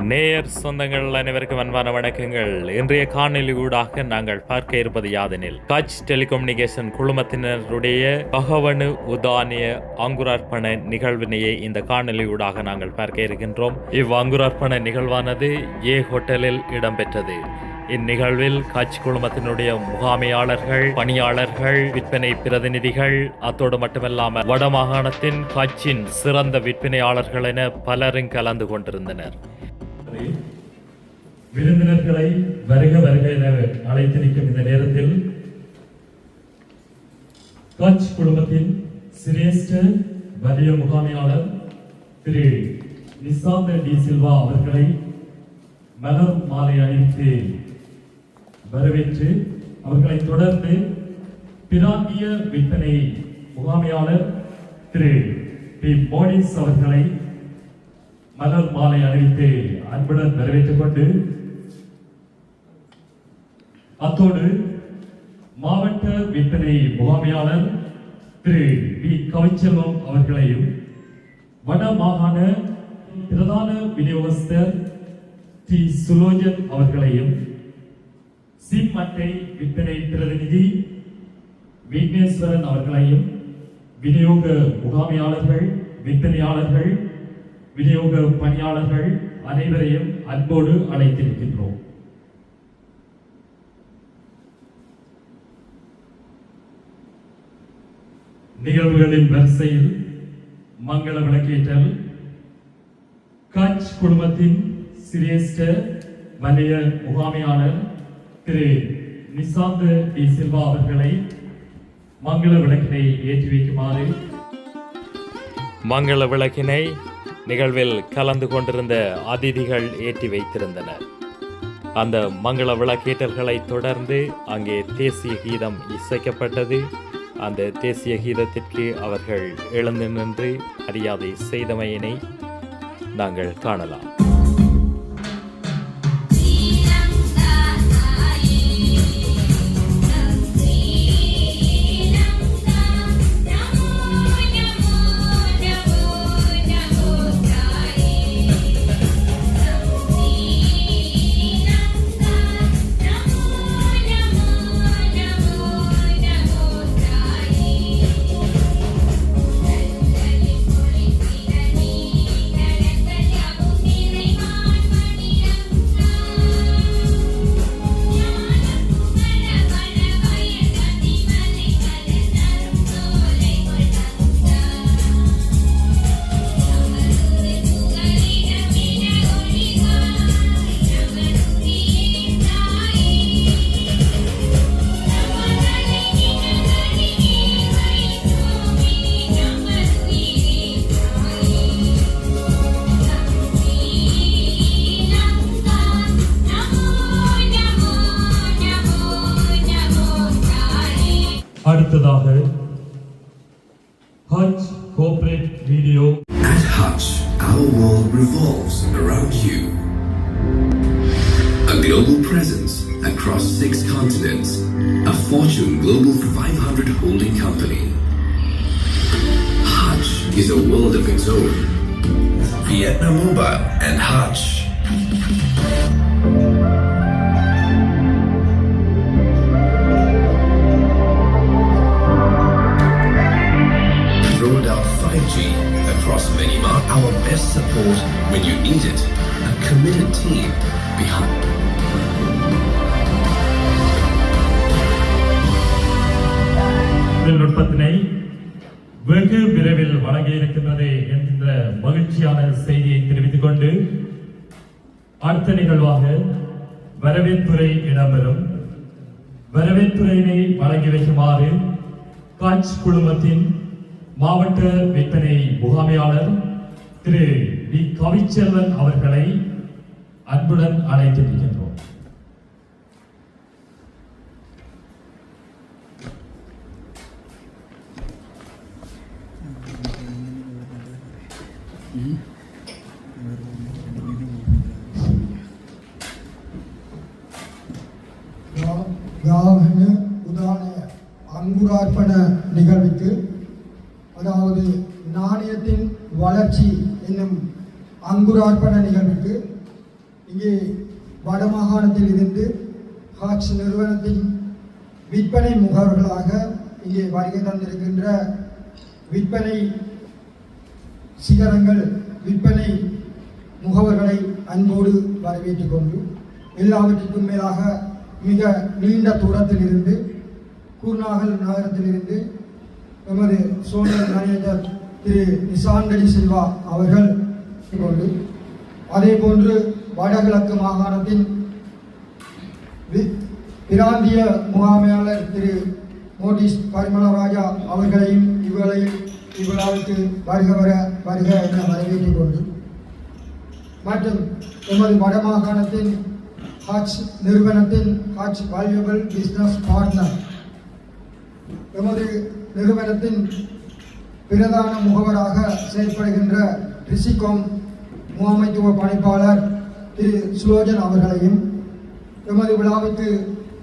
நேயர் சொந்தங்கள் அனைவருக்கும் அன்பான வணக்கங்கள். இன்றைய காணொலி ஊடாக நாங்கள் பார்க்க இருப்பது யாதெனில், கட்ச் டெலிகம்யூனிகேஷன் குழுமத்தினருடைய பகவனு உதானிய அங்குரார்ப்பண நிகழ்வினையை இந்த காணொலி ஊடாக நாங்கள் பார்க்க இருக்கின்றோம். அங்குரார்ப்பண நிகழ்வானது ஏ ஹோட்டலில் இடம்பெற்றது. இந்நிகழ்வில் கட்ச் குழுமத்தினுடைய முகாமையாளர்கள், பணியாளர்கள், விற்பனை பிரதிநிதிகள், அத்தோடு மட்டுமல்லாமல் வடமாகாணத்தின் கட்சின் சிறந்த விற்பனையாளர்கள் என பலரும் கலந்து கொண்டிருந்தனர். விருந்தினர்களை வருக வருக என அழைத்து நிற்கும் இந்த நேரத்தில் கட்ச் குழுமத்தின் சிரேஷ்ட வலிய முகாமையாளர் திரு நிசாந்த டி சில்வா அவர்களை மலர் மாலை அணிவித்து வரவேற்று, அவர்களை தொடர்ந்து பிராந்திய விற்பனை முகாமையாளர் திரு பி மோனிஸ் அவர்களை மலர் மாலை அணிவித்து அன்புடன் வரவேற்றுக் கொண்டு, அத்தோடு மாவட்ட விற்பனை முகாமையாளர் திரு வி கவிச்செல்வம் அவர்களையும் வட மாகாண பிரதான விநியோகஸ்தர் டி சுலோஜன் அவர்களையும் சிம் அட்டை விற்பனை பிரதிநிதி விக்னேஸ்வரன் அவர்களையும் விநியோக முகாமையாளர்கள், விற்பனையாளர்கள், விநியோக பணியாளர்கள் அனைவரையும் அன்போடு அழைத்திருக்கின்றோம். நிகழ்வுகளின் வரிசையில் மங்கள விளக்கேற்றல் கட்ச் குழுமத்தின் சிரேஷ்ட வலய முகாமையாளர் திரு நிசாந்த டி சில்வா அவர்களை மங்கள விளக்கினை ஏற்றி வைக்குமாறு. மங்கள விளக்கினை நிகழ்வில் கலந்து கொண்டிருந்த அதிதிகள் ஏற்றி வைத்திருந்தனர். அந்த மங்கள விளக்கேற்றல்களை தொடர்ந்து அங்கே தேசிய கீதம் இசைக்கப்பட்டது. அந்த தேசிய கீதத்திற்கு அவர்கள் எழுந்து நின்று மரியாதை செய்தமையினை நாங்கள் காணலாம். அடுத்ததாக Hutch Corporate Video. At Hutch, our world revolves around you. A global presence across 6 continents, a Fortune Global 500 holding company. Hutch is a world of its own. Vietnam Mobile and Hutch. Rolled out 5G across many markets. Our best support when you need it. A committed team behind. நுட்பத்தினை வெகு விரைவில் வழங்க இருக்கின்றது என்ற மகிழ்ச்சியான செய்தியை தெரிவித்துக் கொண்டு, அடுத்த நிகழ்வாக வரவேற்புரை இடம்பெறும். வரவேற்புரையினை வழங்கி வைக்குமாறு கட்ச் குழுமத்தின் மாவட்ட விற்பனை முகாமையாளர் திரு வி கவிச்செல்வன் அவர்களை அன்புடன் அழைத்திருக்கின்றோம். அங்குரார்ப்பண நிகழ்வுக்கு, அதாவது நாணயத்தின் வளர்ச்சி என்னும் அங்குரார்ப்பண நிகழ்வுக்கு இங்கே வடமாகாணத்தில் இருந்து ஹாட்ச் நிறுவனத்தின் விற்பனை முகவர்களாக இங்கே வருகை தந்திருக்கின்ற விற்பனை சிகரங்கள் விற்பனை முகவர்களை அன்போடு வரவேற்றுக் கொண்டு எல்லாவற்றிற்கும் மேலாக மிக நீண்ட தூரத்தில் இருந்து கூர்நாகல் நகரத்திலிருந்து எமது சோழர் மேனேஜர் திரு நிசாந்தடி சில்வா அவர்கள் கொண்டு அதே போன்று வடகிழக்கு மாகாணத்தின் பிராந்திய முகாமையாளர் திரு மோடிஸ் பரிமளராஜா அவர்களையும் இவ்விழாவுக்கு வருக என வரவேற்றுக் கொண்டு மற்றும் எமது வடமாகாணத்தின் ஹாட்ச் நிறுவனத்தின் ஹாட்ச் வேல்யூபிள் பிஸ்னஸ் பார்ட்னர் எமது நிறுவனத்தின் பிரதான முகவராக செயல்படுகின்ற ரிஷிகோம் முகாமைத்துவ பணிப்பாளர் திரு சுலோஜன் அவர்களையும் எமது விழாவுக்கு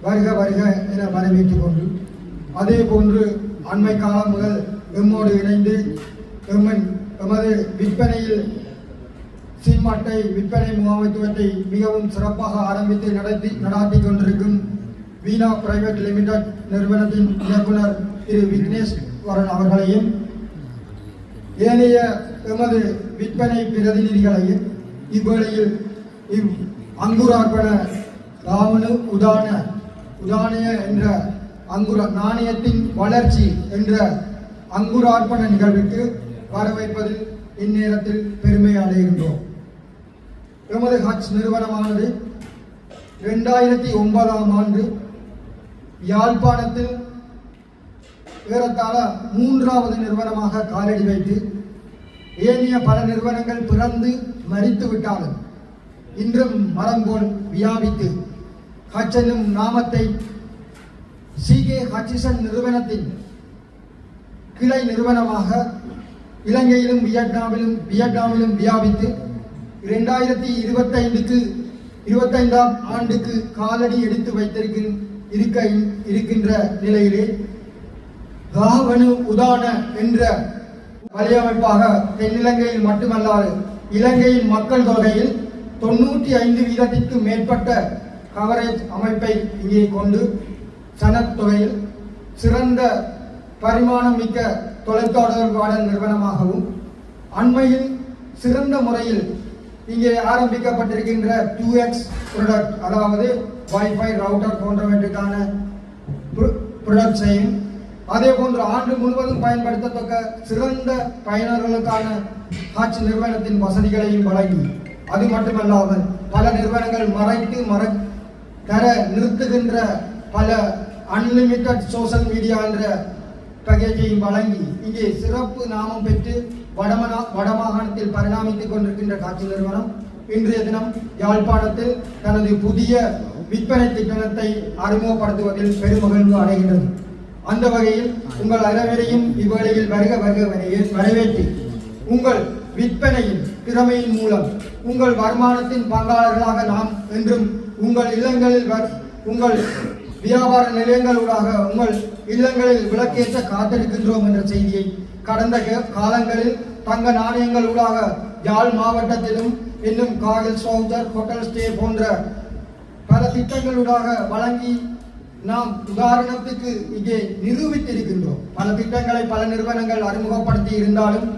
வருக என வரவேற்றுக் கொண்டு அதே போன்று அண்மை காலம் முதல் எம்மோடு இணைந்து எமது விற்பனையில் சிம் அட்டை விற்பனை முகாமைத்துவத்தை மிகவும் சிறப்பாக ஆரம்பித்து நடாத்தி கொண்டிருக்கும் வீணா பிரைவேட் லிமிடெட் நிறுவனத்தின் இயக்குனர் திரு விக்னேஷ் வரன் அவர்களையும் ஏனைய எமது விற்பனை பிரதிநிதிகளையும் இவ்வேளையில் அங்குரார்ப்பண ராவணு உதானய என்ற நாணயத்தின் வளர்ச்சி என்ற அங்குரார்ப்பண நிகழ்வுக்கு வரவேற்பதில் இந்நேரத்தில் பெருமை அடைகின்றோம். எமது ஹட்ச் நிறுவனமானது 2009ஆம் ஆண்டு யாழ்ப்பாணத்தில் ஏறத்தாழ 3வது நிறுவனமாக காலடி வைத்து ஏனைய பல நிறுவனங்கள் பிறந்து மரித்து விட்டாலும் இன்றும் மரம் போல் வியாபித்து ஹட்ச் என்னும் நாமத்தை CK ஹட்சிசன் நிறுவனத்தின் கிளை நிறுவனமாக இலங்கையிலும் வியட்நாமிலும் வியாபித்து 2025ஆம் ஆண்டுக்கு காலடி எடுத்து இருக்கின்ற நிலையிலே ராவணு உதான என்ற வலையமைப்பாக தென்னிலங்கையில் மட்டுமல்லாது இலங்கையின் மக்கள் தொகையில் 95% மேற்பட்ட கவரேஜ் அமைப்பை இங்கே கொண்டு சனத் தொகையில் சிறந்த பரிமாணம் மிக்க தொலைத்தொடர்பாடல் நிறுவனமாகவும் அண்மையில் சிறந்த முறையில் இங்கே ஆரம்பிக்கப்பட்டிருக்கின்ற 2X ப்ராடக்ட் அதாவது வைஃபை ரவுட்டர் போன்றவற்றுக்கான ப்ராடக்ட்ஸையும் அதே போன்று ஆண்டு முழுவதும் பயன்படுத்தத்தக்க சிறந்த பயனர்களுக்கான ஹட்ச் நிறுவனத்தின் வசதிகளையும் வழங்கி அது மட்டுமல்லாமல் பல நிறுவனங்கள் தர நிறுத்துகின்ற பல அன்லிமிட்டட் சோஷியல் மீடியா என்ற பேக்கேஜையும் வழங்கி இங்கே சிறப்பு நாமம் பெற்று வடமாகாணத்தில் பரிணாமித்துக் கொண்டிருக்கின்ற காட்சி நிறுவனம் இன்றைய தினம் யாழ்ப்பாணத்தில் தனது புதிய விற்பனை திட்டத்தை அறிமுகப்படுத்துவதில் பெருமகிழ்வு அடைகின்றது. அந்த வகையில் உங்கள் அனைவரையும் இவ்வேளையில் வரவேற்று உங்கள் விற்பனையின் திறமையின் மூலம் உங்கள் வருமானத்தின் பங்காளர்களாக நாம் என்றும் உங்கள் இல்லங்களில் உங்கள் வியாபார நிலையங்களூடாக உங்கள் இல்லங்களில் விளக்கேற்ற காத்திருக்கின்றோம் என்ற செய்தியை கடந்த காலங்களில் தங்க நாணயங்களூடாக யாழ் மாவட்டத்திலும் இன்னும் காகில் சௌதர் ஹோட்டல் ஸ்டே போன்ற பல திட்டங்களூடாக வழங்கி நாம் உதாரணத்துக்கு இங்கே நிரூபித்திருக்கின்றோம். பல திட்டங்களை பல நிறுவனங்கள் அறிமுகப்படுத்தி இருந்தாலும்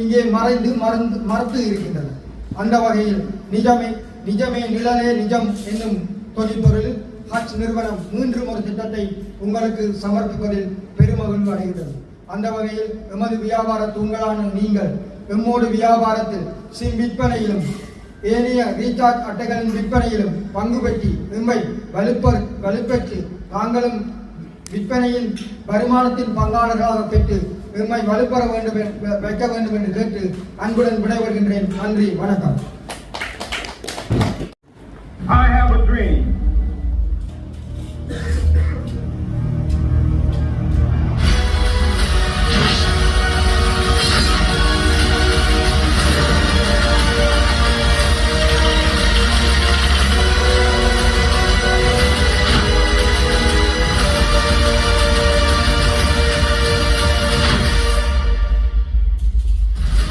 இங்கே மறுத்து இருக்கின்றன. அந்த வகையில் நிஜமே நிழலே நிஜம் என்னும் தொழிற்பொருளில் ஹட்ச் நிறுவனம் மீண்டும் ஒரு திட்டத்தை உங்களுக்கு சமர்ப்பிப்பதில் பெருமகிழ்வு அடைகின்றது. அந்த வகையில் எமது வியாபார தூண்களான நீங்கள் எம்மோடு வியாபாரத்தில் சிம் விற்பனையிலும் ஏனைய ரீசார்ஜ் அட்டைகளின் விற்பனையிலும் பங்கு பெற்றி எம்மை வலுப்பெற்று தாங்களும் விற்பனையின் வருமானத்தின் பங்காளர்களாக பெற்று எம்மை வலுப்பெற வைக்க வேண்டும் என்று கேட்டு அன்புடன் விடைபெறுகின்றேன். நன்றி, வணக்கம். I have a dream.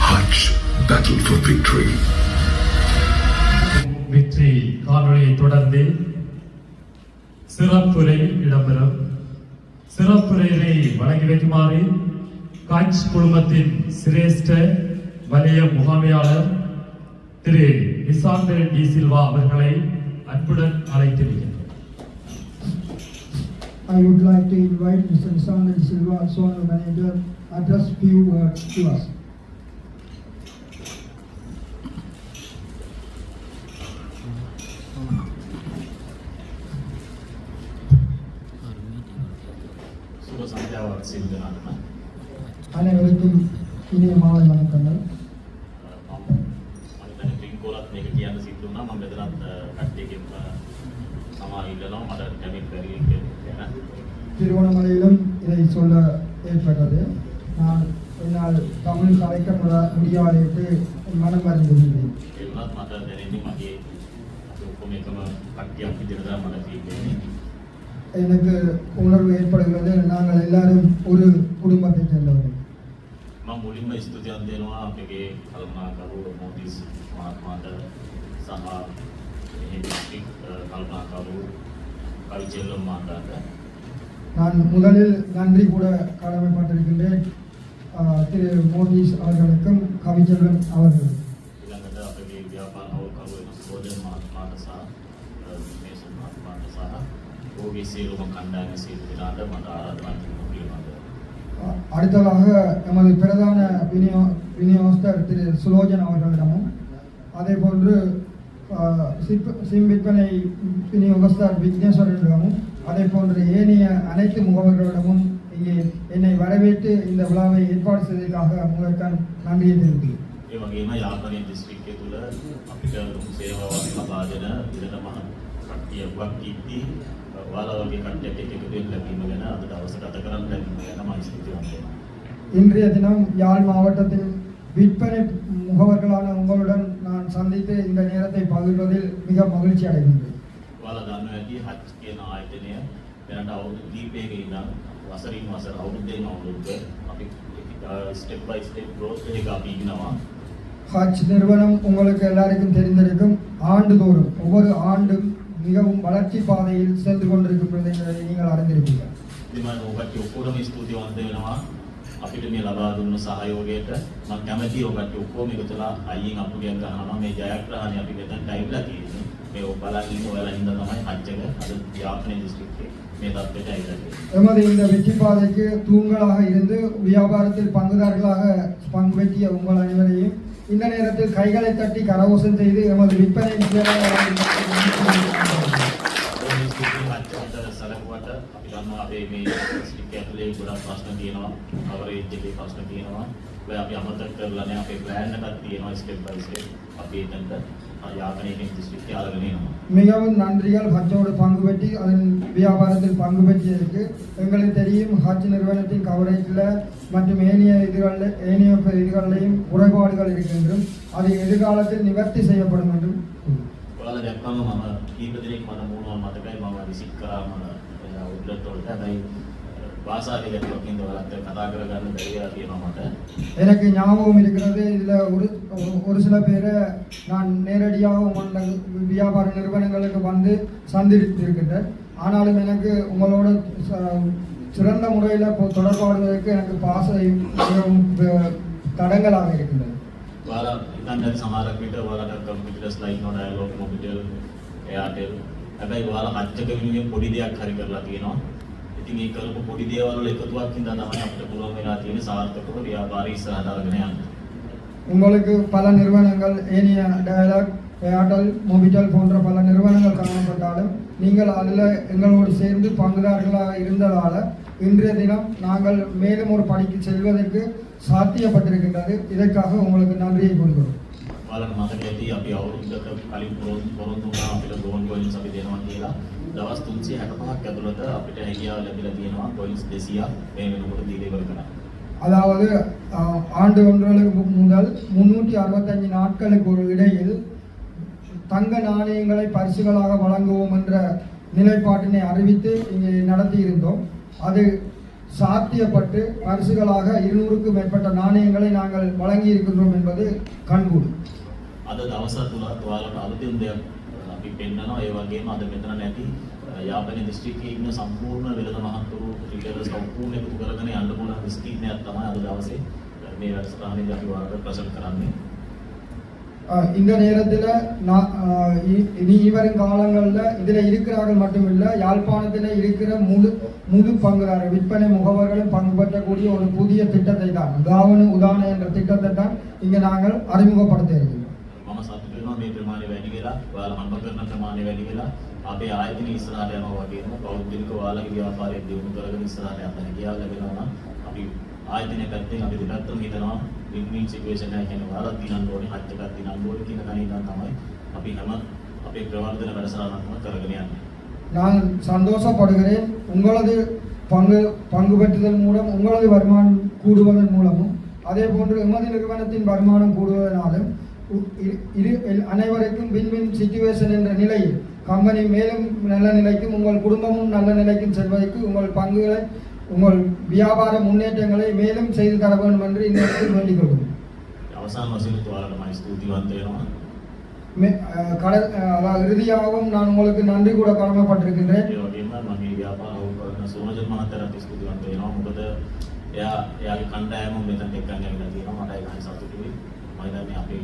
Hutch battle for victory. தொடர்ந்து சிறப்புரை இடம்பெறும். சிறப்புரையை வழங்கி வைக்குமாறு காட்சி குழுமத்தின் சிரேஷ்ட வலய முகாமையாளர் திரு நிசாந்த டி சில்வா அவர்களை அன்புடன் அழைத்திருக்கிறேன். I would like to invite Mr. Nisanda De Silva, Zone Manager, address few words to us. சுப சந்தியாவாக செய்து நான் அனைவருக்கும் இனிய மாலை வணக்கங்கள். මම ට්‍රින්කෝලත් මේක කියන්න සිද්ධ වුණා. මම මෙතනත් කට්ටියකින් සමාව ඉල්ලනවා මට කැමින් බැරි කියලා. திருவண்ணாமலையிலும் இதை சொல்ல ஏற்பட்டது. நான் என்னால் தமிழ் கலைக்க முடியாதது மனம் அறிந்துள்ளேன். ඒ වුණත් මට දැනෙන්නේ මගේ අපි ඔක්කොම එකම කට්ටියක් විදිහට තමයි මට තියෙන්නේ. எனக்கு உணர்வு ஏற்படுகிறது. நாங்கள் எல்லாரும் ஒரு குடும்பத்தைச் சேர்ந்தவர்கள். මම මුලින්ම ස්තුතියක් දෙනවා අපේ කල්පනාකරු මොටිස් මහත්මයාට සහ මේ ඩිස්ට්‍රික්ට් කල්පනාකරු කවිචෙල්ලම් මහතාට. நான் முதலில் நன்றி கூட கடமைப்பட்டிருக்கின்றேன் திரு மோடிஸ் அவர்களுக்கும் கவிச்செல்வன் அவர்களும். ඊළඟට අපේ ව්‍යාපාර අවකරු වෙන සෝදන මහත්මයාට සහ මේසන් මහත්මයාට සහ ඔහුගේ සියලුම කණ්ඩායම සියලු දෙනාට මට ආරාධනා කරනවා. அடுத்ததாக எமது பிரதான விநியோகஸ்தர் திரு சுலோஜன் அவர்களிடமும் அதே போன்று சிம் விற்பனை விநியோகஸ்தர் விக்னேஸ்வரனிடமும் அதே போன்று ஏனைய அனைத்து முகவர்களிடமும் இங்கே என்னை வரவேற்று இந்த விழாவை ஏற்பாடு செய்ததற்காக உங்களுக்கு நன்றியை தெரிவிக்கிறேன். ඒ වගේම යාපනයේ දිස්ත්‍රික්කය තුළ අපිට ලොකු සේවාවක් ලබා දෙන ඉරණම කට්ටියක් ඉද්දී ඔයාලා වගේ කට්ටියක් එක්ක එකතු වෙන්න ලැබීම ගැන අද දවස ගත කරන්න ලැබීම ගැන මම ස්තුතිවන්ත වෙනවා. இன்றைய தினம் யாழ் மாவட்டத்தில் விற்பனை முகவர்களான உங்களுடன் நான் சந்தித்து இந்த நேரத்தை பகிர்வதில் மிக மகிழ்ச்சி அடைகின்றேன். ඔයාලා දන්නවා ඇති හච් කියන ආයතනය දැනට අවුරුදු දීපයක ඉඳන් වසරින් වසර අවුරුද්දෙන් අවුරුද්ද අපි ස්ටෙප් බයි ස්ටෙප් growth එක අපි ඉන්නවා. ஹஜ் நிறுவனம் உங்களுக்கு எல்லாருக்கும் தெரிந்திருக்கும். ஆண்டுதோறும் ஒவ்வொரு ஆண்டும் மிகவும் வளர்ச்சி பாதையில் சென்று கொண்டிருக்கின்றது என்பதை நீங்கள் அறிந்திருப்பீர்கள். ඉතින් මම ඔබට ඔක්කොටම ස්තුතිවන්ත වෙනවා අපිට මේ ලබා දුන්න සහයෝගයට. මම කැමතියි ඔබට ඔක්කොම එකතුලා අයියෙන් අපුඩියක් ගන්නවා මේ ජයග්‍රහණය අපි මෙතනට ඇවිල්ලා තියෙන්නේ. මේ ඔබලා ඉන්න ඔයාලා හින්දා තමයි හජ් එක අද යාපනයේ දිස්ත්‍රික්කේ මේ தත්ත්වයට ඇවිල්ලා තියෙන්නේ. எமது இந்த வெற்றி பாதைக்கு தூண்களாக இருந்து வியாபாரத்தில் பங்குதாரர்களாக பங்கு பெற்றிய உங்கள் அனைவரையும் இந்த நேரத்தில் கைகளை தட்டி கரகோஷம் செய்து எமது விற்பனை සැලකුවට අපි ගන්නවා අපේ මේ දිස්ත්‍රික්කය ඇතුලේ ගොඩක් ප්‍රශ්න තියෙනවා. කවරේජ් එකේ ප්‍රශ්න තියෙනවා. ඔය අපි අමතක කරලා නැහැ. අපේ ප්ලෑන් එකක් තියෙනවා ස්ටෙප් බයි ස්ටෙප්. අපි එතනට යාපනයේ දිස්ත්‍රික්කය අරගෙන එනවා. மிகவும் நன்றிகள் ஹஜ்ஜோடு பங்கு பெற்றி அதன் வியாபாரத்தில் பங்கு பெற்றியதற்கு. எங்களுக்கு தெரியும் ஹஜ் நிறுவனத்தின் கவரேஜில் மற்றும் ஏனைய இதுகளிலையும் குறைபாடுகள் இருக்கின்றும் அது எதிர்காலத்தில் நிவர்த்தி செய்யப்படும் என்றும். ඔයාලා දැක්කම මම කීප දිනක් මට මූණව මතකයි මම විසිට් කරා මම උඩට වලට හැබැයි භාෂාවේ ගැටලුවක් ඉඳ ඔයාලත් කතා කරගන්න බැරිලා තියෙනවා මට. எனக்கு ஞாபகம் இருக்கிறது. இதில் ஒரு சில பேரை நான் நேரடியாக உங்களோட வியாபார நிறுவனங்களுக்கு வந்து சந்தித்திருக்கின்றேன். ஆனாலும் எனக்கு உங்களோட சிறந்த முறையில் தொடர்பாடுவதற்கு எனக்கு பாசை தடங்களாக இருக்கின்றது. ඔයාලා ඉතින් සමහරක් විට ඔයාලට කම්පියුටර්ස් ලයික් නෝ ඩයලොග් මොබිටෙල් එයාටෙල් හැබැයි ඔයාලා හජ් එක වෙනුවෙන් පොඩි දෙයක් හරි කරලා තියෙනවා. ඉතින් ඒ කරපු පොඩි දේවල් වල එකතුවක් හින්දා තමයි අපිට පුළුවන් වෙලා තියෙන්නේ සාර්ථකව ව්‍යාපාරය ඉස්සරහට අරගෙන යන්න. உங்களுக்கு பல நிறுவனங்கள் ஏனைய டயலாக் ஏர்டெல் மொபிட்டல் போன்ற பல நிறுவனங்கள் காணப்பட்டாலும் நீங்கள் அதில் எங்களோடு சேர்ந்து பங்குதாரர்களாக இருந்ததால் இன்றைய தினம் நாங்கள் மேலும் ஒரு படிக்கு செல்வதற்கு சாத்தியப்பட்டிருக்கின்றது. இதற்காக உங்களுக்கு நன்றியை கூறுகிறோம். ඔයාලට මතක ඇති අපි අවුරුද්දක කලින් පොරොන්දු වුණා අපිට ගෝන් කොයින්ස් අපි දෙනවා කියලා. දවස් 365ක් ඇතුළත අපිට හැකියාව ලැබිලා තියෙනවා කොයින්ස් 200ක් මේ වෙනකොට ඩිලිවර් කරන්න. அதாவது ஆண்டு ஒன்றுக்கு முதல் 365 நாட்களுக்கு ஒரு இடையில் தங்க நாணயங்களை பரிசுகளாக வழங்குவோம் என்ற நிலைப்பாட்டினை அறிவித்து இங்கே நடத்தி இருந்தோம். அது சாத்தியப்பட்டு பரிசுகளாக 200க்கும் மேற்பட்ட நாணயங்களை நாங்கள் வழங்கி இருக்கின்றோம் என்பது கண்கூடு. අද දවස තුලත් ඔයාලට අලුතින් දෙයක් අපි පෙන්නනවා. ඒ වගේම අද මෙතන නැති යාපනයේ දිස්ත්‍රික්කයේ ඉන්න සම්පූර්ණ වෙළඳ මහත්තුරු රිටේලර්ස් සම්පූර්ණ එකතු කරගෙන යන්න පුළුවන් ස්කීම් එකක් තමයි අද දවසේ මේ වැඩසටහනේදී අපි වාර්තා ප්‍රසන්න කරන්නේ. இந்த நேரத்தில் இனி வரும் காலங்களில் இதில் இருக்கிறார்கள் மட்டுமில்லை, யாழ்ப்பாணத்தில் இருக்கிற முழு பங்குதாரர் விற்பனை முகவர்களும் பங்கு பெற்றக்கூடிய ஒரு புதிய திட்டத்தை தான் உதான என்ற திட்டத்தை தான் இங்கே நாங்கள் அறிமுகப்படுத்த இருக்கிறோம். මම සතුටු වෙනවා මේ ප්‍රමාණය වැඩි වෙලා, ඔයාලා හම්බ කරන ප්‍රමාණය වැඩි වෙලා අපේ ආයතන ඉස්සරහට යනවා වගේම පෞද්ගලික ඔයාලගේ ව්‍යාපාරය දියුණු කරගෙන ඉස්සරහට යන්න හැකියාව ලැබෙනවා නම් අපි ආයතනයේ පැත්තෙන් අපි දෙපැත්තම හිතනවා වින්-වින් සිටුේෂන් එකක් කියන්නේ ඔයාලා දිනන්න ඕනේ, හත් එකක් දිනන්න ඕනේ කියන කණේ ඉඳන් තමයි අපි හැම අපේ ප්‍රවර්ධන වැඩසටහනක්ම කරගෙන යන්නේ. நான் சந்தோஷப்படுகிறேன். உங்களது பங்கு பெற்றுதல் மூலம் உங்களது வருமானம் கூடுவதன் மூலமும் அதே போன்று எமது நிறுவனத்தின் வருமானம் கூடுவதனாலும் அனைவருக்கும் வின்-வின் சிச்சுவேஷன் என்ற நிலையில் கம்பெனி மேலும் நல்ல நிலைக்கும் உங்கள் குடும்பமும் நல்ல நிலைக்கும் செல்வதற்கு உங்கள் பங்குகளை உங்கள் வியாபார முன்னேற்றங்களை மேலும் செய்து தர வேண்டும் என்று இந்த இடத்தில் வேண்டிக் கொள்கிறேன். අවසාන වශයෙන් ඔයාලට මම ස්තුතිවන්ත වෙනවා. இறுதியாகவும் நான் உங்களுக்கு நன்றி கூட கடமைப்பட்டிருக்கின்றேன். ඒ වගේම මම මේ ව්‍යාපාර කරන සෝමජන් මහත්තයාට ස්තුතිවන්ත වෙනවා. මොකද එයාගේ කණ්ඩායම මෙතනට එක්කන් ඇවිල්ලා තියෙනවා. මට ඒක හරි සතුටුයි. මම හිතන්නේ අපේ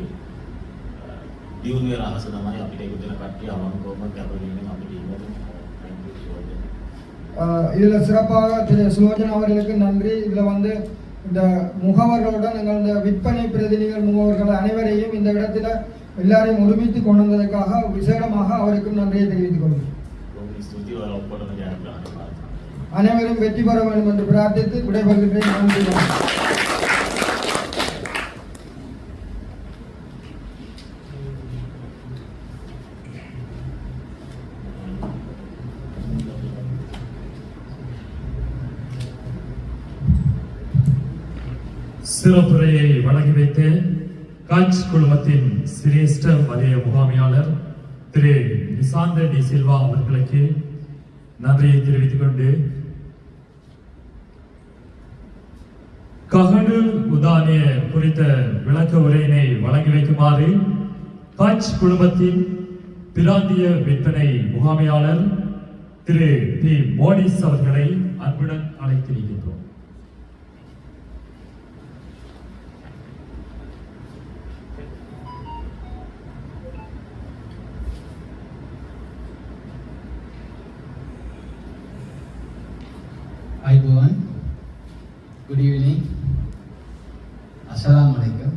දියුණුවේ රහස තමයි අපිට ඒක දෙන කට්ටිය අවංකවම කැපවීමෙන් අපිට ඉන්නේ. இதில் சிறப்பாக திரு சுலோச்சன் அவர்களுக்கு நன்றி. இதில் வந்து இந்த முகவர்களுடன் எங்கள் இந்த விற்பனை பிரதிநிதிகள் முகவர்கள் அனைவரையும் இந்த இடத்துல எல்லாரையும் ஒருமித்து கொண்டு வந்ததற்காக விசேடமாக அவருக்கும் நன்றியை தெரிவித்துக் கொள்கிறேன். அனைவரும் வெற்றி பெற வேண்டும் என்று பிரார்த்தித்து விடைபெறுகின்றேன். நன்றி. சிறப்புரையை வழங்கி வைத்த கட்ச் குழுமத்தின் சிரேஷ்ட வலய முகாமையாளர் திரு நிசாந்த டி சில்வா அவர்களுக்கு நன்றியை தெரிவித்துக் கொண்டு கஹனு உதானிய குறித்த விளக்க உரையினை வழங்கி வைக்குமாறு கட்ச் குழுமத்தின் பிராந்திய விற்பனை முகாமையாளர் திரு பி மோனிஸ் அவர்களை அன்புடன் அழைத்திருக்கின்றோம். Everyone, good evening. Assalamu alaikum.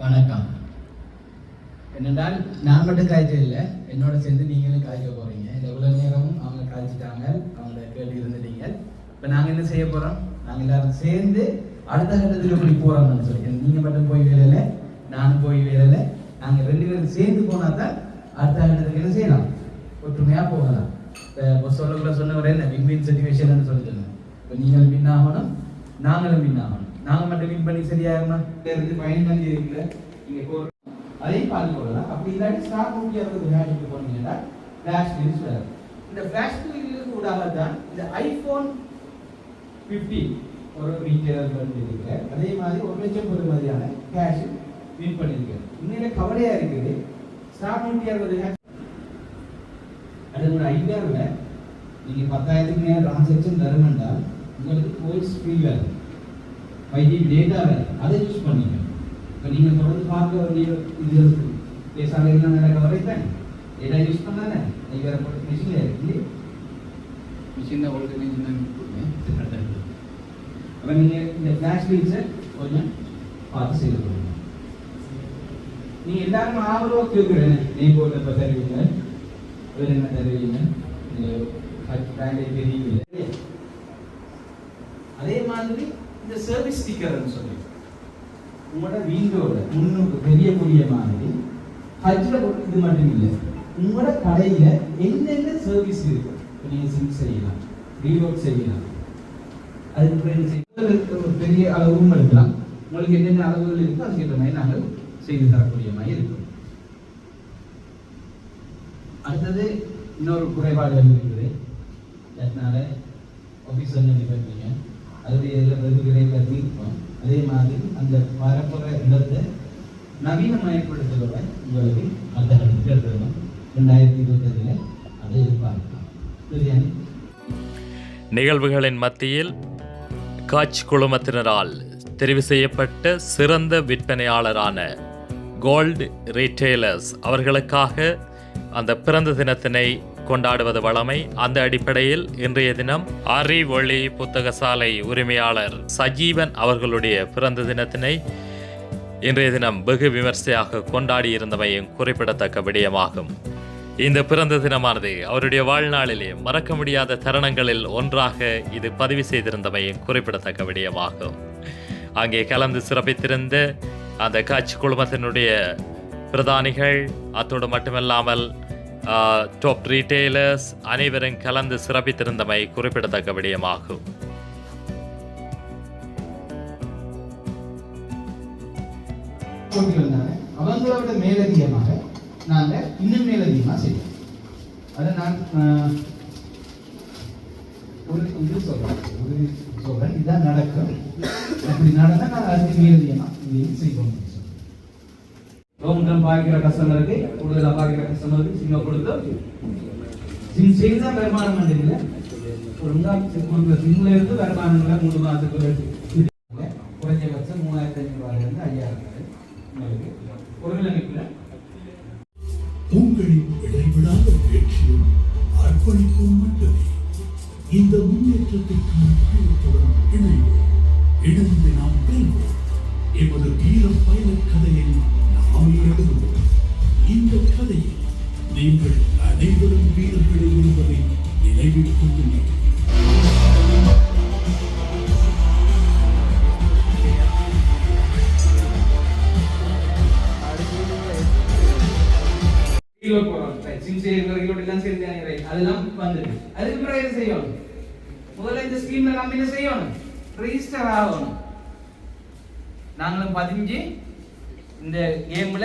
வணக்கம். என்னென்றால் நான் மட்டும் காய்ச்சல் இல்லை, என்னோட சேர்ந்து நீங்களும் காய்ச்ச போறீங்க. இந்த இவ்வளவு நேரமும் அவங்க காய்ச்சிட்டாங்க, அவங்கள கேட்டு இருந்துட்டீங்க. இப்போ நாங்கள் என்ன செய்ய போறோம்? நாங்கள் எல்லாரும் சேர்ந்து அடுத்த கட்டத்துக்கு எப்படி போறோம்னு சொல்லி, நீங்க மட்டும் போய் வேலையில, நானும் போய் வேலையில, நாங்கள் ரெண்டு பேரும் சேர்ந்து போனா தான் அடுத்த கட்டத்துக்கு என்ன செய்யலாம், ஒற்றுமையா போகலாம். இப்போ சொல்லக்குள்ள சொன்னவரே என்ன வின்-வின் சிச்சுவேஷன் சொல்லிட்டு, இப்போ நீங்களும் வின் ஆகணும், நாங்களும் வின் ஆகணும். நாங்கள் மட்டும் வின் பண்ணி சரியாகுமா? இருந்து பயன் பண்ணி இருக்குல்ல, நீங்க அதையும் பார்த்து போடலாம். அப்படி இல்லாட்டி ஸ்டாக் 160 ஹேஷுக்கு போனீங்கன்னா ஃபிளாஷ் லிஸ்ட் வரும். இந்த ஃபிளாஷ் லிஸ்ட் கூடாதான் இந்த ஐபோன் 50 ஒரு ரீட்டெயிலர் பண்ணிருக்கு. அதே மாதிரி 1 லட்சம் பெறுமதியான கேஷ் வின் பண்ணிருக்கு. உண்மையில கவலையா இருக்குது. ஸ்டாக் 160 ஹேஷ் அதோட ஐடியாவில் நீங்க 10,000க்கு மேல டிரான்சாக்ஷன் தரணும்னால் உங்களுக்கு கோல்ஸ் ஃப்ரீ வரும், 5G டேட்டா வரும். அதை யூஸ் பண்ணிங்க. இப்போ நீங்க தொடர்ந்து பார்க்க வேண்டிய இது பேசாமல் நடக்க வரைத்தான் டேட்டா யூஸ் பண்ணானே நீ வேற மிஷினில் இருக்கு, மிஷினில் உங்களுக்கு மிஷின் அப்போ நீங்கள் இந்த ஃப்ளாஷ் லீட்ஸை கொஞ்சம் பார்த்து செய்து கொடுங்க. நீங்கள் எல்லாரும் ஆர்வம் கேட்குறேன், நீ போட்டப்போ தருவீங்க, வேறு என்ன தருவீங்க, பிராண்டை தெரியவில்லை. அதே மாதிரி இந்த சர்வீஸ் ஸ்டிக்கர்னு சொல்லி உங்களோட விண்டோட முன்னுக்கு தெரியக்கூடிய மாதிரி ஹஜ்ல இது மட்டும் இல்லை, உங்களோட கடையில என்னென்ன சர்வீஸ் இருக்கு. நீங்க சிங்க் செய்யலாம், ரீலோட் செய்யலாம், அதுக்கு பெரிய அளவும் எடுக்கலாம். உங்களுக்கு என்னென்ன அளவுகள் இருக்கோ அதுக்கேற்ற மாதிரி நாங்கள் செய்து தரக்கூடிய மாதிரி இருக்கும். அடுத்தது இன்னொரு குறைபாடுகள் இருக்குது. அதனால ஆஃபீஸர் நினைப்பீங்க அது வெகு விரைவில் தீர்ப்போம். அதே மாதிரி அந்த வரப்புற இடத்தை நவீனமயப்படுத்துவதை உங்களுக்கு அந்த இடத்துக்கு எடுத்துக்கணும். 2025 அதை எதிர்பார்க்கலாம். சரியானே? நிகழ்வுகளின் மத்தியில் கட்ச் குழுமத்தினரால் தெரிவு செய்யப்பட்ட சிறந்த விற்பனையாளரான கோல்டு ரீட்டெய்லர்ஸ் அவர்களுக்காக அந்த பிறந்த தினத்தினை கொண்டாடுவது வழமை. அந்த அடிப்படையில் இன்றைய தினம் அறிவொளி புத்தகசாலை உரிமையாளர் சஜீவன் அவர்களுடைய பிறந்த தினத்தினை இன்றைய தினம் வெகு விமர்சையாக கொண்டாடி இருந்தமையும் குறிப்பிடத்தக்க விடயமாகும். இந்த பிறந்த தினமானது அவருடைய வாழ்நாளிலே மறக்க முடியாத தருணங்களில் ஒன்றாக இது பதிவு செய்திருந்தமையும் குறிப்பிடத்தக்க விடயமாகும். அங்கே கலந்து சிறப்பித்திருந்த அந்த கட்ச் குழுமத்தினுடைய பிரதானிகள், அத்தோடு மட்டுமல்லாமல் டாப் ரீட்டெய்லர்ஸ் அனைவரும் கலந்து சிறப்பித்திருந்தமை குறிப்பிடத்தக்க விடயமாகும். அவங்களோட மேலதிகமாக நாங்கள் இன்னும் மேலதிகமாக செய்வோம். அதை நான் ஒரு இது சொல்றேன் இதான் நடக்கும். அப்படி நடந்தால் நான் அதுக்கு மேலதிகமாக இதையும் செய்வோம். ரோமுடன் பார்க்கிற கஸ்டமருக்கு கூடுதலாக பார்க்கிற கஸ்டமருக்கு சிம்மை கொடுத்து சிம் செய்து தான் வருமானம் பண்ணுறீங்க. ஒழுங்காக சிம்ல இருந்து வருமானங்களை 3 மாதத்துக்கு குறைஞ்சபட்சம் 3500 5000 ஒரு நிலைமைக்குள்ள உங்களின் இடைவிடாத முயற்சியும் அர்ப்பணிப்பும் மட்டுமே இந்த முன்னேற்றத்திற்கான பயணத்துடன் இணைந்து நாம் வெல்வோம். எமது வீர பயண கதையை நாமே எழுதுவோம். இந்த கதையில் நீங்கள் அனைவரும் வீரர்கள் என்பதை நினைவில் கொள்ளுங்கள். அதெல்லாம் வந்துட்டு அதுக்கு பிறகு என்ன செய்யணும்? முதல்ல இந்த ஸ்கீம்ல நம்ம என்ன செய்யணும்? ரெஜிஸ்டர் ஆகணும். நாங்களும் 15 இந்த கேம்ல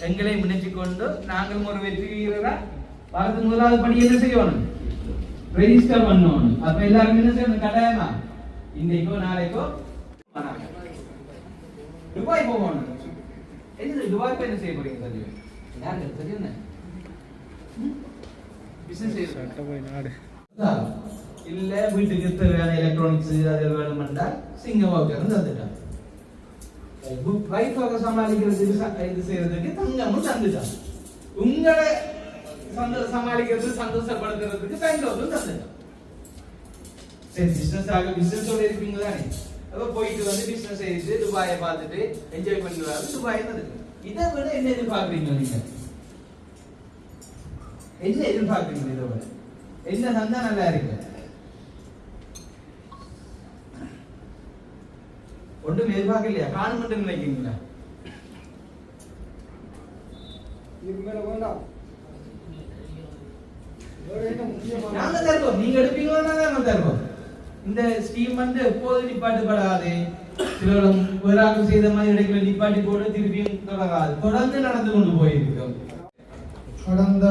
எங்களை முன்னேற்றி கொண்டு நாங்களும் ஒரு வெற்றி வீரரா வரது முதலாவது படி என்ன செய்யணும்? ரெஜிஸ்டர் பண்ணணும். அப்ப எல்லாரும் என்ன செய்யணும்? கட்டாயமா இன்றைக்கோ நாளைக்கோ துபாய் போகணும். என்ன துபாய் போய் என்ன செய்ய போறீங்க? தெரியும் யாருக்கு தெரியும்? இல்ல வீட்டுக்கு தேவையான எலக்ட்ரானிக்ஸ் அது வேணும்னா சிங்கப்பூர் தந்துட்டான். வைஃபாக சமாளிக்கிறதுக்கு இது செய்யறதுக்கு தங்கமும் தந்துட்டான். உங்களை சமாளிக்கிறது சந்தோஷப்படுத்துறதுக்கு பெங்களூரும் தந்துட்டான். சரி பிசினஸோட இருப்பீங்க தானே? அப்ப போயிட்டு வந்து பிசினஸ் செய்து துபாயை பார்த்துட்டு என்ஜாய் பண்ணிட்டு துபாய் தந்துட்டு இதை விட என்ன எதிர்பார்க்குறீங்க? நீங்க என்ன எதிர்பார்க்குறீங்க? இதை விட என்ன தந்தா நல்லா இருக்கு? ஒன்றும் எதிர்பார்க்கலையா? காணும் மட்டும் நினைக்கிறீங்களா? நாங்க தருவோம். நீங்க எடுப்பீங்களா? நாங்க தருவோம். இந்த ஸ்கீம் வந்து எப்போது நிப்பாட்டுப்படாது. சிலரும் வேறாக செய்த மாதிரி இடையில நிப்பாட்டி போட்டு திருப்பியும் தொடராது. தொடர்ந்து நடந்து கொண்டு போயிருக்கோம். கடந்த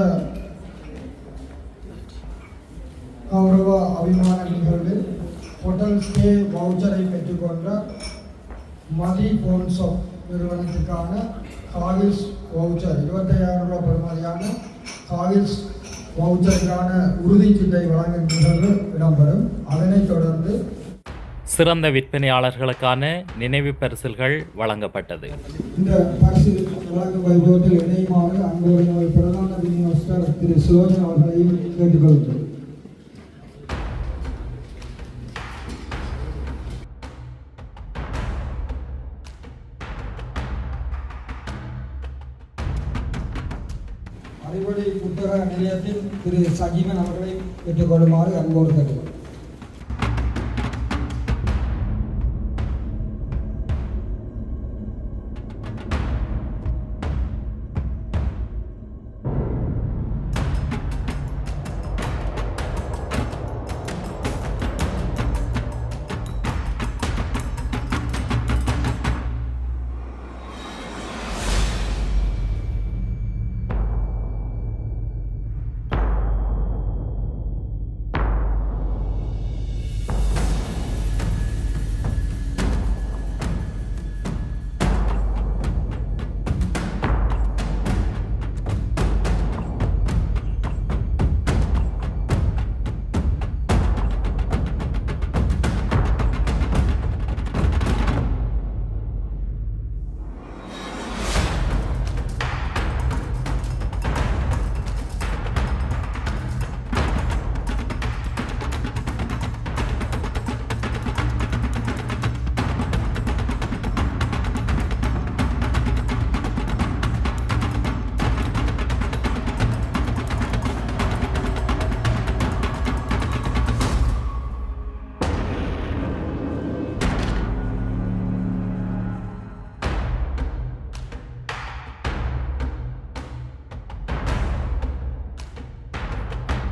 கௌரவ அபிமான நிகழ்வில் ஹோட்டல் ஸ்டே வவுச்சரை பெற்றுக்கொண்ட மதி போன்ஸ் ஆஃப் நிறுவனத்துக்கான காவில்ஸ் வவுச்சர் 25,000 ரூபாய் பெறுமதியான காவில்ஸ் வவுச்சருக்கான உறுதிச்சீட்டை வழங்கும் நிகழ்வு இடம்பெறும். அதனைத் தொடர்ந்து சிறந்த விற்பனையாளர்களுக்கான நினைவு பரிசில்கள் வழங்கப்பட்டது. இந்த பரிசு வழங்கும் வைபவத்தில் இணையமாக அன்போடு பிரதான விநியோகஸ்தர் திரு சுலோஜன் அவர்களையும் கேட்டுக்கொள்கிறோம். அறிவொளி புத்தக நிலையத்தில் திரு சஜீவன் அவர்களை பெற்றுக்கொள்ளுமாறு அன்போடு கேட்டுக்கொள்கிறோம்.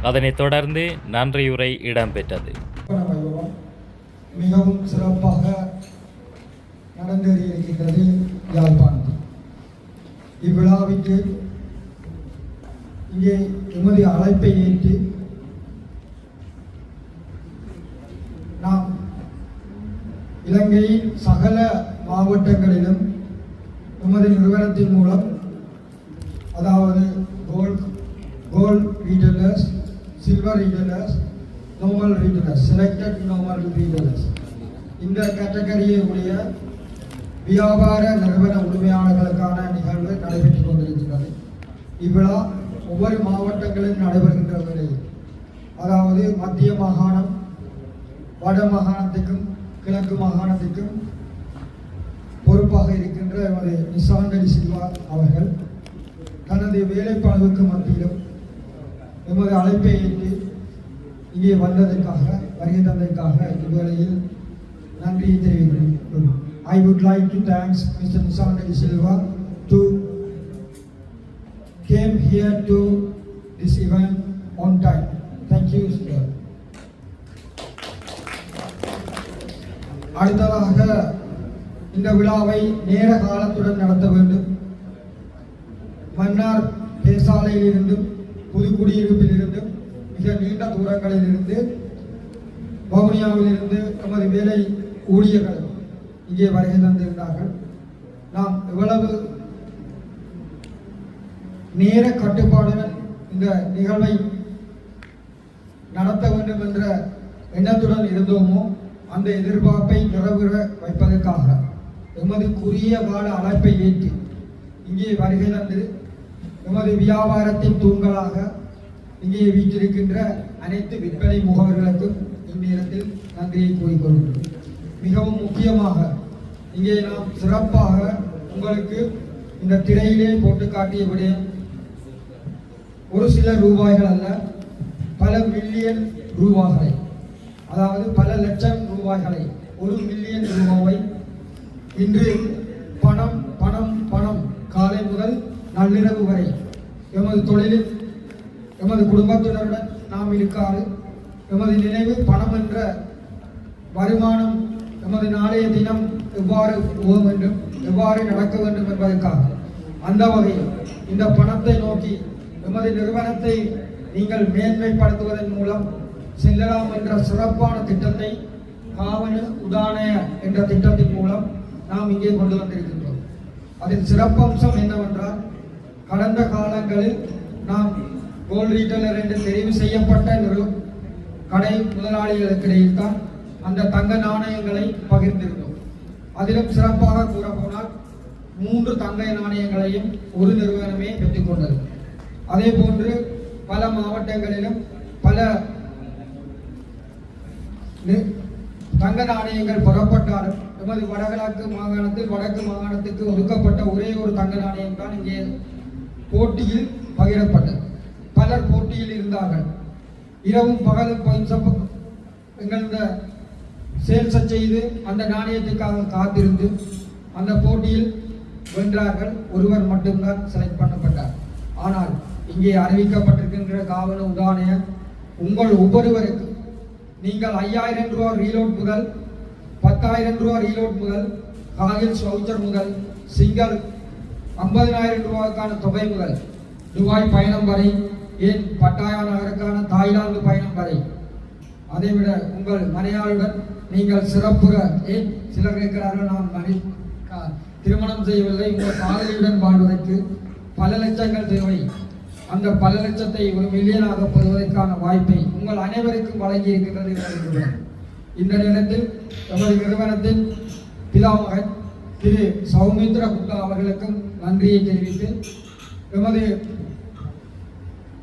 அதனைத் தொடர்ந்து நன்றியுரை இடம்பெற்றது. வைபவம் மிகவும் சிறப்பாக நடந்தேறியிருக்கின்றது யாழ்ப்பாணத்தில். இவ்விழாவிற்கு இங்கே எமது அழைப்பை ஏற்று நாம் இலங்கையின் சகல மாவட்டங்களிலும் எமது நிறுவனத்தின் மூலம், அதாவது gold retailers, silver retailers, normal retailers, selected normal retailers, இந்த கேட்டகரியை உடைய வியாபார நிறுவன உரிமையாளர்களுக்கான நிகழ்வு நடைபெற்றுக் கொண்டிருக்கின்றது. இவ்விழா ஒவ்வொரு மாவட்டங்களிலும் நடைபெறுகின்ற வேளையில், அதாவது மத்திய மாகாணம், வட மாகாணத்துக்கும் கிழக்கு மாகாணத்துக்கும் பொறுப்பாக இருக்கின்ற எமது நிசாந்தரி சில்வா அவர்கள் தனது வேலைப்பளுவுக்கு மத்தியிலும் எமது அழைப்பை ஏற்று இங்கே வந்ததற்காக, வருகை தந்ததற்காக இவ்வேளையில் நன்றியை தெரிவிக்கிறேன். I would like to thank Mr. Nisandari Silva to came here to this event on time. Thank you, sir. அடுத்ததாக இந்த விழாவை நேர காலத்துடன் நடத்த வேண்டும். மன்னார் பேசாலையில் இருந்தும் புதுக்குடியிருப்பில் இருந்தும் மிக நீண்ட தூரங்களில் இருந்து வவுனியாவில் இருந்து நமது வேலை ஊழியர்கள் இங்கே வருகை தந்திருந்தார்கள். நாம் எவ்வளவு நேர கட்டுப்பாடுடன் இந்த நிகழ்வை நடத்த வேண்டும் என்ற எண்ணத்துடன் இருந்தோமோ அந்த எதிர்பார்ப்பை நிறைவேற வைப்பதற்காக எமது குறுகிய கால அழைப்பை ஏற்று இங்கே வருகை தந்து எமது வியாபாரத்தின் தூண்களாக இங்கே வீற்றிருக்கின்ற அனைத்து விற்பனை முகவர்களுக்கும் இந்நேரத்தில் நன்றியை கூறிக்கொள்கிறோம். மிகவும் முக்கியமாக இங்கே நாம் சிறப்பாக உங்களுக்கு இந்த திரையிலே போட்டு காட்டிய விடயம் ஒரு சில ரூபாய்கள் அல்ல, பல மில்லியன் ரூபாய்களை, அதாவது பல லட்சம் ரூபாய்களை, 1 மில்லியன் ரூபாவை இன்று பணம் பணம் பணம் காலை முதல் நள்ளிரவு வரை எமது தொழிலில் எமது குடும்பத்தினருடன் நாம் இருக்காது. எமது நினைவு பணம் என்ற வருமானம் எமது நாளைய தினம் எவ்வாறு போக வேண்டும், எவ்வாறு நடக்க வேண்டும் என்பதற்காக அந்த வகையில் இந்த பணத்தை நோக்கி எமது நிறுவனத்தை நீங்கள் மேன்மைப்படுத்துவதன் மூலம் செல்லலாம் என்ற சிறப்பான திட்டத்தை காவன உதானய என்ற திட்டத்தின் மூலம் நாம் இங்கே கொண்டு வந்திருக்கின்றோம். அதில் சிறப்பம்சம் என்னவென்றால், கடந்த காலங்களில் நாம் கோல்ட் ரீட்டெயிலர் என்று தெரிவு செய்யப்பட்ட கடை முதலாளிகளுக்கிடையில் தான் அந்த தங்க நாணயங்களை பகிர்ந்திருந்தோம். அதிலும் சிறப்பாக கூறப்போனால் 3 தங்க நாணயங்களையும் ஒரு நிறுவனமே பெற்றுக்கொண்டது. அதே போன்று பல மாவட்டங்களிலும் பல தங்க நாணயங்கள் புறப்பட்டாலும் எமது வடகிழக்கு மாகாணத்தில் வடக்கு மாகாணத்துக்கு ஒதுக்கப்பட்ட ஒரே ஒரு தங்க நாணயம் தான் இங்கே போட்டியில் பகிரப்பட்டது. பலர் போட்டியில் இருந்தார்கள். இரவும் பகலும் எங்களது சேல்ஸை செய்து அந்த நாணயத்துக்காக காத்திருந்து அந்த போட்டியில் வென்றார்கள். ஒருவர் மட்டும்தான் செலக்ட் பண்ணப்பட்டார். ஆனால் இங்கே அறிவிக்கப்பட்டிருக்கின்ற காவன உதாரண உங்கள் ஒவ்வொருவருக்கும் நீங்கள் 5000 ரூபா ரீலோட் முதல் 10,000 ரூபா ரீலோட் முதல் காகில்ஸ் வவுச்சர் முதல் சிங்கிள் 50,000 ரூபாய்க்கான தொகை முதல் துபாய் பயணம் வரை, ஏன் பட்டாயா நகருக்கான தாய்லாந்து பயணம் வரை, அதைவிட உங்கள் மனையாளுடன் நீங்கள் சிறப்புற, ஏன் சிலர் கேட்கிறார்கள் நாம் திருமணம் செய்யவில்லை, உங்கள் காதலியுடன் வாழ்வதற்கு பல லட்சங்கள் தேவை, அந்த பல லட்சத்தை 1 மில்லியனாக பெறுவதற்கான வாய்ப்பை உங்கள் அனைவருக்கும் வழங்கி இருக்கின்றது. இந்த நேரத்தில் எமது நிறுவனத்தின் பிதாமகன் திரு சௌமித்ர குப்தா அவர்களுக்கும் நன்றியை தெரிவித்து, எமது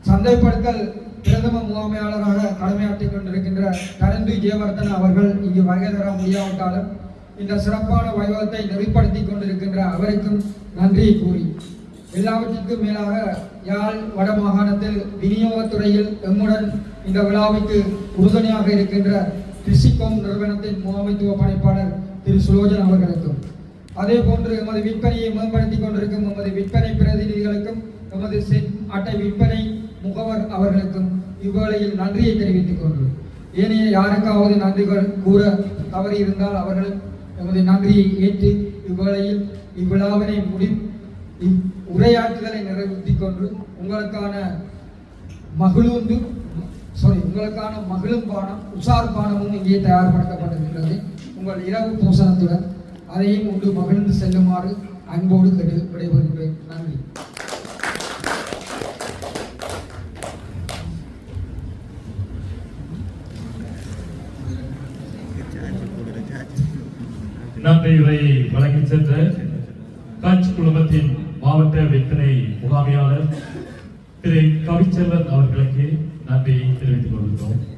சந்தைப்படுத்தல் பிரதம முகாமையாளராக கடமையாற்றிக் கொண்டிருக்கின்ற கரந்து ஜெயவர்தன அவர்கள் இங்கு வருகை தர முடியாவிட்டாலும் இந்த சிறப்பான வைபவத்தை நெறிப்படுத்தி கொண்டிருக்கின்ற அவருக்கும் நன்றியை கூறி, எல்லாவற்றிற்கும் மேலாக யாழ் வட மாகாணத்தில் விநியோகத்துறையில் எம்முடன் இந்த விழாவுக்கு உறுதுணையாக இருக்கின்ற கிறிசிகோம் நிறுவனத்தின் முகாமைத்துவ பணிப்பாளர் திரு சுலோஜன் அவர்களுக்கும், அதே போன்று எமது விற்பனையை மேம்படுத்திக் கொண்டிருக்கும் எமது விற்பனை பிரதிநிதிகளுக்கும், எமது செட் அட்டை விற்பனை முகவர் அவர்களுக்கும் இவ்வேளையில் நன்றியை தெரிவித்துக் கொண்டு ஏனைய யாருக்காவது நன்றிகள் கூற தவறி இருந்தால் அவர்கள் எமது நன்றியை ஏற்று இவ்வேளையில் இவ்விழாவினை உரையாற்றுதலை நிறைவேற்றிக் கொண்டு உங்களுக்கான மகிழும் பானம் உஷார் பானமும் இங்கே தயார்படுத்தப்பட்டிருக்கிறது. உங்கள் இரவு போசனத்துடன் அதையும் உண்டு மகிழ்ந்து செல்லுமாறு அன்போடு கேட்டு விடைபெறுகிறேன். நன்றி. நன்றியுரை வழங்கி சென்ற கட்ச் குழுமத்தின் மாவட்ட விற்பனை முகாமையாளர் திரு கவிச்செல்வன் அவர்களுக்கு நன்றியை தெரிவித்துக் கொள்கிறோம்.